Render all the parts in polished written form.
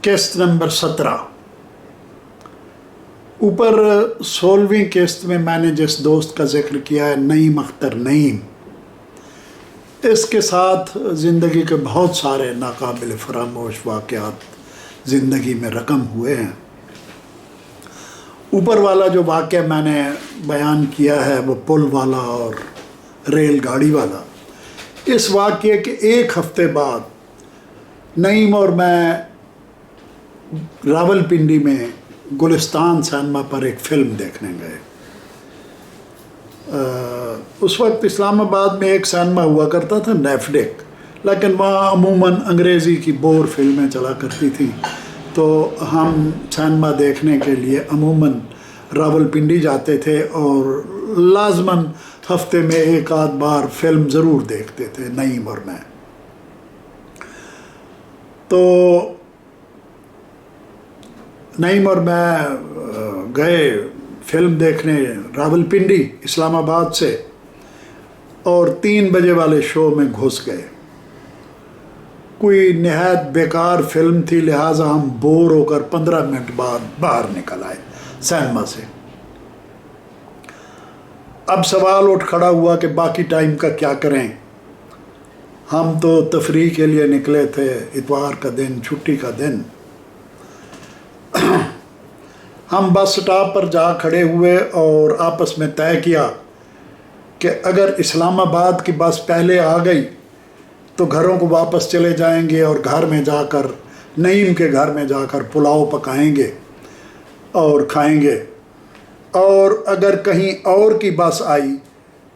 किस्त नंबर 17। ऊपर 16वीं किस्त में मैंने जिस दोस्त का जिक्र किया है, नईम अख्तर नईम, इसके साथ ज़िंदगी के बहुत सारे नाकाबिल फरामोश वाक़यात ज़िंदगी में रकम हुए हैं। ऊपर वाला जो वाक़या मैंने बयान किया है वो पुल वाला और रेलगाड़ी वाला, इस वाक़ये के एक हफ़्ते बाद नईम और मैं रावलपिंडी में गुलिस्तान सिनेमा पर एक फ़िल्म देखने गए। उस वक्त इस्लामाबाद में एक सिनेमा हुआ करता था, नेफडिक, लेकिन वहाँ अमूमन अंग्रेज़ी की बोर फिल्में चला करती थी, तो हम सिनेमा देखने के लिए अमूमन रावलपिंडी जाते थे और लाजमन हफ्ते में एक आध बार फिल्म ज़रूर देखते थे, नईम और मैं। तो नईम और मैं गए फिल्म देखने रावलपिंडी इस्लामाबाद से और 3 बजे वाले शो में घुस गए। कोई नहायत बेकार फिल्म थी, लिहाजा हम बोर होकर 15 मिनट बाद बाहर निकल आए सिनेमा से। अब सवाल उठ खड़ा हुआ कि बाकी टाइम का क्या करें। हम तो तफरीह के लिए निकले थे, इतवार का दिन, छुट्टी का दिन। हम बस स्टॉप पर जा खड़े हुए और आपस में तय किया कि अगर इस्लामाबाद की बस पहले आ गई तो घरों को वापस चले जाएंगे और घर में जाकर, नईम के घर में जाकर पुलाव पकाएंगे और खाएंगे, और अगर कहीं और की बस आई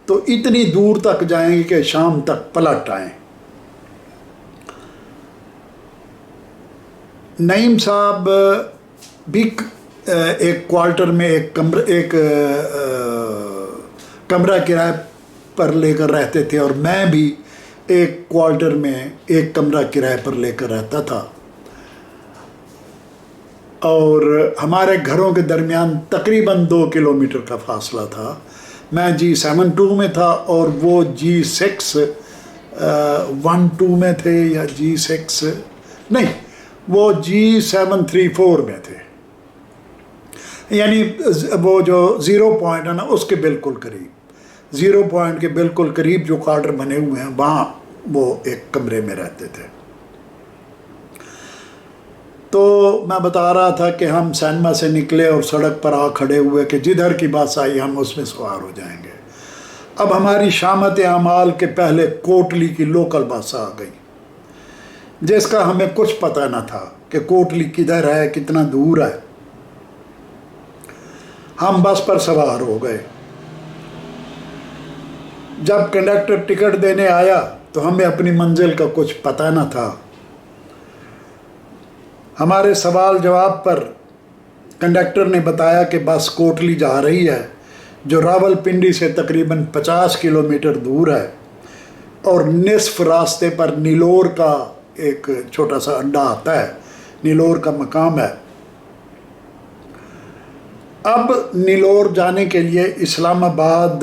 तो इतनी दूर तक जाएंगे कि शाम तक पलट आएं। नईम साहब भी एक क्वार्टर में एक कमरा किराए पर लेकर रहते थे और मैं भी एक क्वार्टर में एक कमरा किराए पर लेकर रहता था, और हमारे घरों के दरमियान तकरीबन 2 किलोमीटर का फासला था। मैं G72 में था और वो G612 में थे, या G6 नहीं, वो G734 में थे, यानी वो जो 0 पॉइंट है ना, उसके बिल्कुल करीब, 0 पॉइंट के बिल्कुल करीब जो क्वार्टर बने हुए हैं, वहाँ वो एक कमरे में रहते थे। तो मैं बता रहा था कि हम सिनेमा से निकले और सड़क पर आ खड़े हुए कि जिधर की बस आई हम उसमें सवार हो जाएंगे। अब हमारी शामत आमाल के पहले कोटली की लोकल बस आ गई, जिसका हमें कुछ पता न था कि कोटली किधर है, कितना दूर है। हम बस पर सवार हो गए। जब कंडक्टर टिकट देने आया तो हमें अपनी मंजिल का कुछ पता न था। हमारे सवाल जवाब पर कंडक्टर ने बताया कि बस कोटली जा रही है, जो रावलपिंडी से तकरीबन 50 किलोमीटर दूर है, और निसफ रास्ते पर नीलोर का एक छोटा सा अड्डा आता है, नीलोर का मकाम है। अब नीलोर जाने के लिए इस्लामाबाद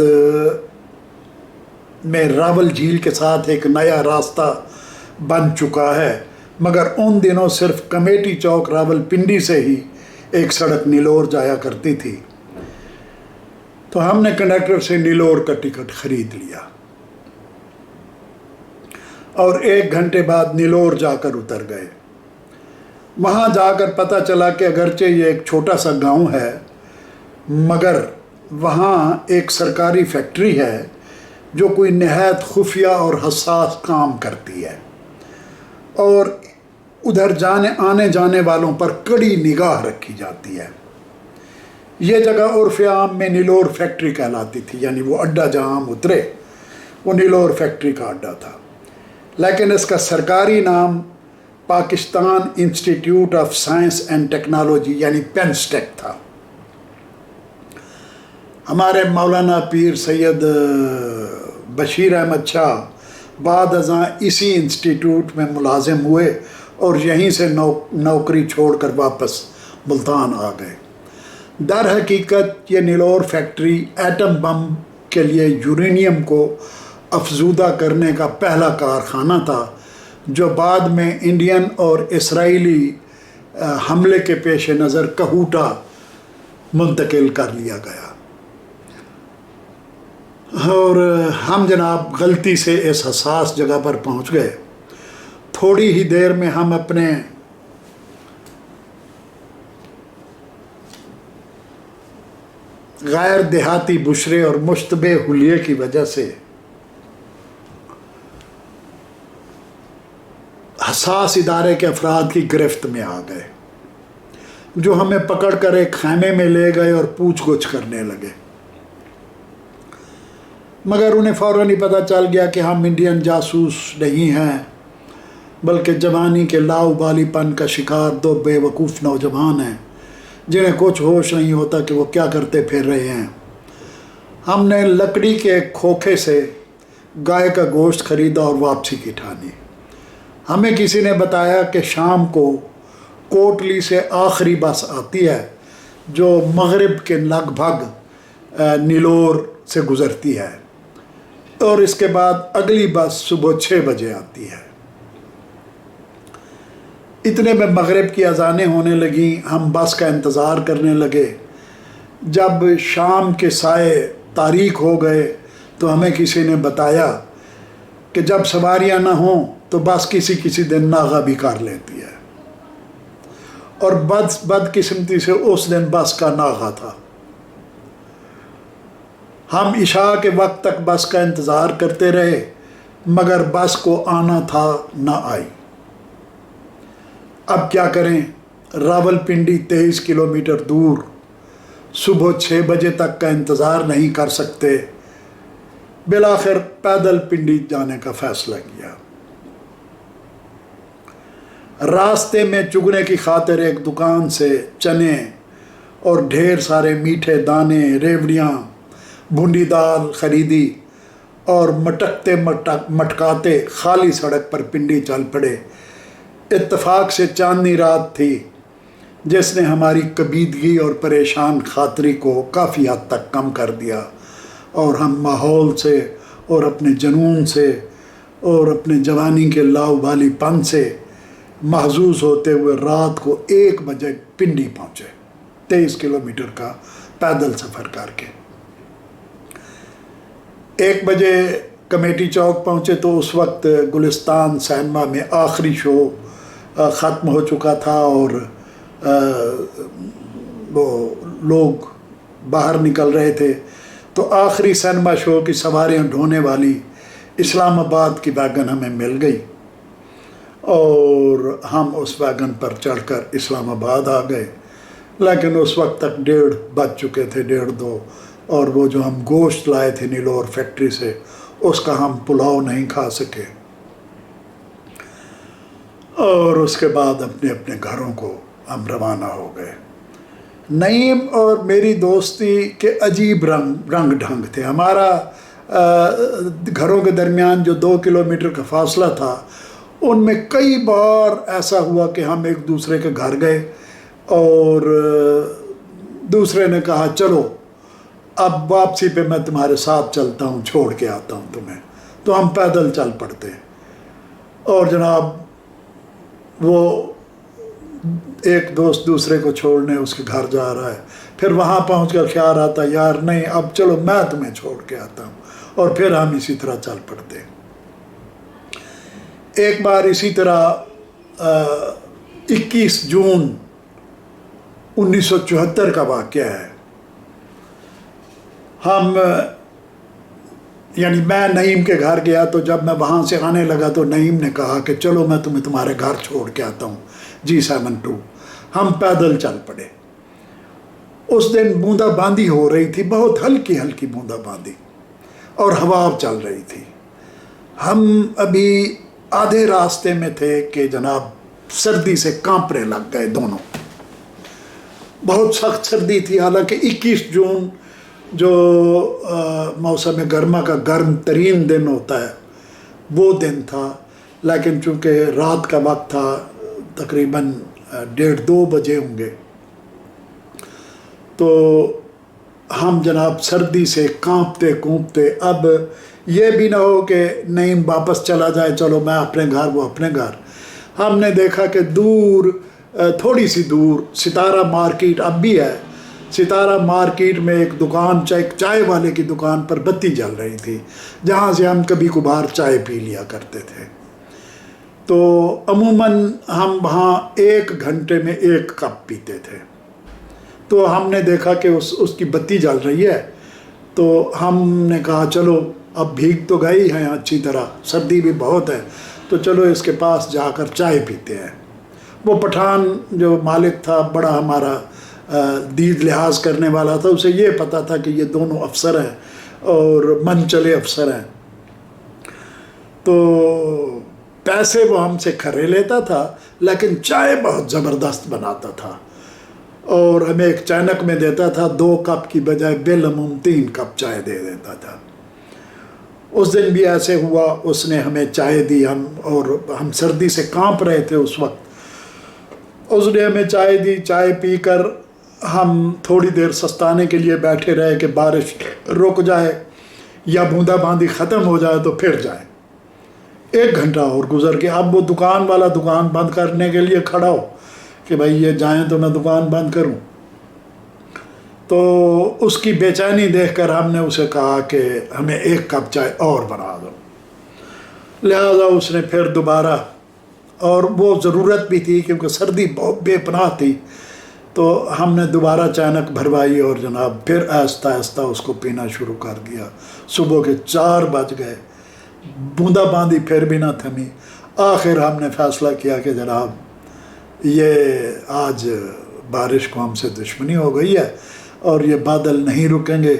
में रावल झील के साथ एक नया रास्ता बन चुका है, मगर उन दिनों सिर्फ कमेटी चौक रावलपिंडी से ही एक सड़क नीलोर जाया करती थी। तो हमने कंडक्टर से नीलोर का टिकट खरीद लिया और 1 घंटे बाद नीलोर जाकर उतर गए। वहाँ जाकर पता चला कि अगरचे ये एक छोटा सा गांव है, मगर वहाँ एक सरकारी फैक्ट्री है जो कोई नहायत खुफिया और हसास काम करती है, और उधर आने जाने वालों पर कड़ी निगाह रखी जाती है। ये जगह उर्फ़ आम में नीलोर फैक्ट्री कहलाती थी, यानी वो अड्डा जहाँ हम उतरे वो नीलोर फैक्ट्री का अड्डा था, लेकिन इसका सरकारी नाम Pakistan institute of science and technology यानी पेंस्टेक था। हमारे मौलाना पीर सैयद बशीर अहमद शाह बाद अज़ां इसी इंस्टीट्यूट में मुलाजिम हुए और यहीं से नौकरी छोड़कर वापस मुल्तान आ गए। दर हकीकत ये नीलोर फैक्ट्री एटम बम के लिए यूरेनियम को अफजूदा करने का पहला कारखाना था, जो बाद में इंडियन और इसराइली हमले के पेश नज़र कहूटा मुंतकिल कर लिया गया। और हम जनाब गलती से इस हसास जगह पर पहुंच गए। थोड़ी ही देर में हम अपने गैर देहाती बुशरे और मुश्तबे हुलिये की वजह से हसास इदारे के अफराद की गिरफ्त में आ गए, जो हमें पकड़ कर एक खैमे में ले गए और पूछ गुछ करने लगे। मगर उन्हें फ़ौरन ही पता चल गया कि हम इंडियन जासूस नहीं हैं, बल्कि जवानी के लाउबालीपन का शिकार दो बेवकूफ़ नौजवान हैं जिन्हें कुछ होश नहीं होता कि वो क्या करते फिर रहे हैं। हमने लकड़ी के एक खोखे से गाय का गोश्त खरीदा और वापसी की ठानी। हमें किसी ने बताया कि शाम को कोटली से आखिरी बस आती है जो मगरिब के लगभग नीलोर से गुज़रती है, और इसके बाद अगली बस सुबह 6 बजे आती है। इतने में मगरिब की अजानें होने लगी। हम बस का इंतज़ार करने लगे। जब शाम के साए तारीक हो गए तो हमें किसी ने बताया कि जब सवारियां ना हों तो बस किसी किसी दिन नागा भी कर लेती है, और बदकिस्मती से उस दिन बस का नागा था। हम इशा के वक्त तक बस का इंतज़ार करते रहे, मगर बस को आना था ना आई। अब क्या करें? रावलपिंडी 23 किलोमीटर दूर, सुबह 6 बजे तक का इंतज़ार नहीं कर सकते। बिलाखिर पैदल पिंडी जाने का फ़ैसला किया। रास्ते में चुगने की खातिर एक दुकान से चने और ढेर सारे मीठे दाने, रेवड़ियाँ, भुंडी दाल खरीदी और मटकाते खाली सड़क पर पिंडी चल पड़े। इत्तफाक से चांदनी रात थी, जिसने हमारी कबीदगी और परेशान खातरी को काफ़ी हद तक कम कर दिया, और हम माहौल से और अपने जुनून से और अपने जवानी के लाउबालीपन से महजूज होते हुए रात को 1 बजे पिंडी पहुँचे, 23 किलोमीटर का पैदल सफ़र करके। 1 बजे कमेटी चौक पहुँचे तो उस वक्त गुलिस्तान सिनेमा में आखिरी शो ख़त्म हो चुका था, और वो लोग बाहर निकल रहे थे। तो आखिरी सिनेमा शो की सवारियां ढोने वाली इस्लामाबाद की वैगन हमें मिल गई, और हम उस वैगन पर चढ़कर इस्लामाबाद आ गए। लेकिन उस वक्त तक 1:30 बज चुके थे, 1:30-2, और वो जो हम गोश्त लाए थे नीलोर फैक्ट्री से, उसका हम पुलाव नहीं खा सके। और उसके बाद अपने अपने घरों को हम रवाना हो गए। नईम और मेरी दोस्ती के अजीब रंग ढंग थे। हमारा घरों के दरमियान जो 2 किलोमीटर का फासला था, उनमें कई बार ऐसा हुआ कि हम एक दूसरे के घर गए और दूसरे ने कहा चलो अब वापसी पे मैं तुम्हारे साथ चलता हूँ, छोड़ के आता हूँ तुम्हें। तो हम पैदल चल पड़ते, और जनाब वो एक दोस्त दूसरे को छोड़ने उसके घर जा रहा है, फिर वहाँ पहुँच कर ख्याल आता यार नहीं अब चलो मैं तुम्हें छोड़ के आता हूँ, और फिर हम इसी तरह चल पड़ते। एक बार इसी तरह 21 जून 1974 का वाक़या है। हम यानी मैं नईम के घर गया, तो जब मैं वहाँ से आने लगा तो नईम ने कहा कि चलो मैं तुम्हें तुम्हारे घर छोड़ के आता हूँ G72। हम पैदल चल पड़े। उस दिन बूंदाबांदी हो रही थी, बहुत हल्की हल्की बूंदाबांदी, और हवा चल रही थी। हम अभी आधे रास्ते में थे कि जनाब सर्दी से कांपने लग गए दोनों। बहुत सख्त सर्दी थी। हालांकि 21 जून जो मौसम गर्मा का गर्म तरीन दिन होता है वो दिन था, लेकिन चूँकि रात का वक्त था, तकरीबन 1:30-2 बजे होंगे, तो हम जनाब सर्दी से कांपते कूपते, अब ये भी ना हो कि नईम वापस चला जाए, चलो मैं अपने घर वो अपने घर। हमने देखा कि दूर تھوڑی سی دور ستارہ مارکیٹ اب بھی ہے، ستارہ مارکیٹ میں ایک دکان، چائے والے کی دکان پر بتی جل رہی تھی، جہاں سے ہم کبھی کبھار چائے پی لیا کرتے تھے۔ تو عموماً ہم وہاں 1 گھنٹے میں 1 کپ پیتے تھے۔ تو ہم نے دیکھا کہ اس کی بتی جل رہی ہے، تو ہم نے کہا چلو اب بھیگ تو گئی ہیں اچھی طرح، سردی بھی بہت ہے، تو چلو اس کے پاس جا کر چائے پیتے ہیں۔ وہ پٹھان جو مالک تھا بڑا ہمارا دید لحاظ کرنے والا تھا، اسے یہ پتہ تھا کہ یہ دونوں افسر ہیں اور من چلے افسر ہیں، تو پیسے وہ ہم سے کھرے لیتا تھا لیکن چائے بہت زبردست بناتا تھا، اور ہمیں ایک چینک میں دیتا تھا، 2 کپ کی بجائے بالعموم 3 کپ چائے دے دیتا تھا۔ اس دن بھی ایسے ہوا، اس نے ہمیں چائے دی، ہم سردی سے کانپ رہے تھے اس وقت، اس نے ہمیں چائے دی۔ چائے پی کر ہم تھوڑی دیر سستانے کے لیے بیٹھے رہے کہ بارش رک جائے یا بوندا باندی ختم ہو جائے تو پھر جائیں۔ 1 گھنٹہ اور گزر کے اب وہ دکان والا دکان بند کرنے کے لیے کھڑا ہو کہ بھائی یہ جائیں تو میں دکان بند کروں۔ تو اس کی بے چینی دیکھ کر ہم نے اسے کہا کہ ہمیں 1 کپ چائے اور بنا دو۔ لہذا اس نے پھر دوبارہ، اور وہ ضرورت بھی تھی کیونکہ سردی بہت بے پناہ تھی، تو ہم نے دوبارہ چینک بھروائی اور جناب پھر آہستہ آہستہ اس کو پینا شروع کر دیا۔ صبح کے 4 بج گئے، بوندا باندی پھر بھی نہ تھمی۔ آخر ہم نے فیصلہ کیا کہ جناب یہ آج بارش کو ہم سے دشمنی ہو گئی ہے اور یہ بادل نہیں رکیں گے۔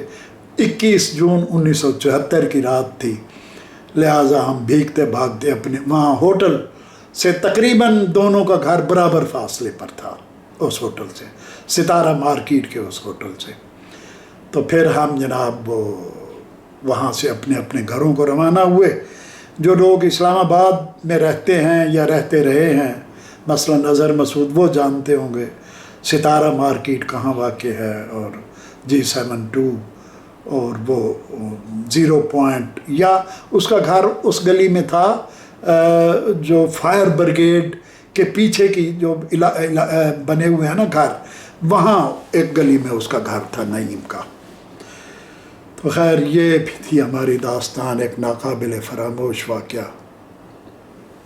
21 جون 1974 کی رات تھی، لہٰذا ہم بھیگتے بھاگتے اپنے وہاں ہوٹل سے، تقریباً دونوں کا گھر برابر فاصلے پر تھا اس ہوٹل سے، ستارہ مارکیٹ کے اس ہوٹل سے، تو پھر ہم جناب وہاں سے اپنے اپنے گھروں کو روانہ ہوئے۔ جو لوگ اسلام آباد میں رہتے ہیں یا رہتے رہے ہیں، مثلاً اظہر مسعود، وہ جانتے ہوں گے ستارہ مارکیٹ کہاں واقع ہے، اور G72 اور وہ 0 پوائنٹ، یا اس کا گھر اس گلی میں تھا جو فائر بریگیڈ کے پیچھے کی جو بنے ہوئے ہیں نا گھر، وہاں ایک گلی میں اس کا گھر تھا، نعیم کا۔ تو خیر یہ بھی تھی ہماری داستان، ایک ناقابل فراموش واقعہ۔